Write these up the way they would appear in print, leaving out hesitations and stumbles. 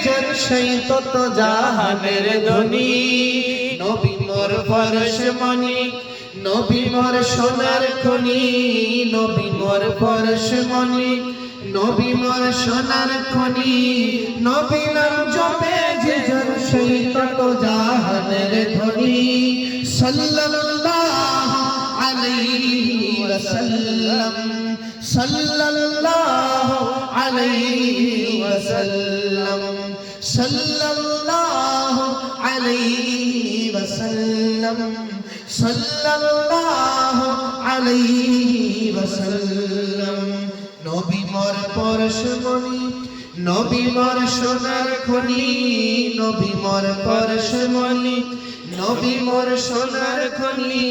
জন সেই তত জাহানের ধনী নবী মোর পরশমণি নবী মোর সোনার খনি নবী মোর পরশমণি নবী মোর সোনার খনি নবী নাম জপে যে জন সেই তত জাহানের ধনী সাল্লাল্লাহু আলাইহি ওয়াসাল্লাম সাল্লাল্লাহু আলাইহি ওয়াসাল্লাম সাল্লাল্লাহু আলাইহি ওয়াসাল্লাম সাল্লাল্লাহু আলাইহি ওয়াসাল্লাম নবী মোর পরশমণি নবী মোর সোনার খনি নবী মোর পরশমণি নবী মোর সোনার খনি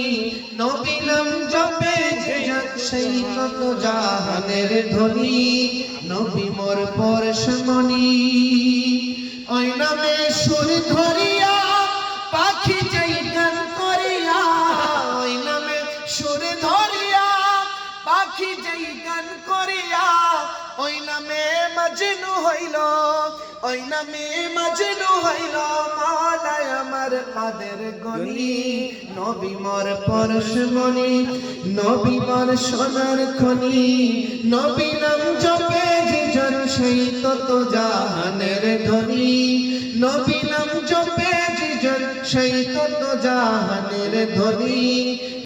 নবী নাম জপে যে জন সেই তত জাহানের ধনী নবী মোর পরশমণি ওই নামে সুর ধরিয়া পাখি যেই গান করিয়া ওই নামে সুর ধরিয়া পাখি যেই গান করিয়া ওই নামে মজনু হইল ওই নামে মজনু হইল মাওলায় আমার কাদের গনি নবী মোর পরশমণি নবী মোর সোনার খনি নবী নাম জপে যে জন সেই তত জাহানের ধনী নবী নাম জপে যে জন সেই তত জাহানের ধনী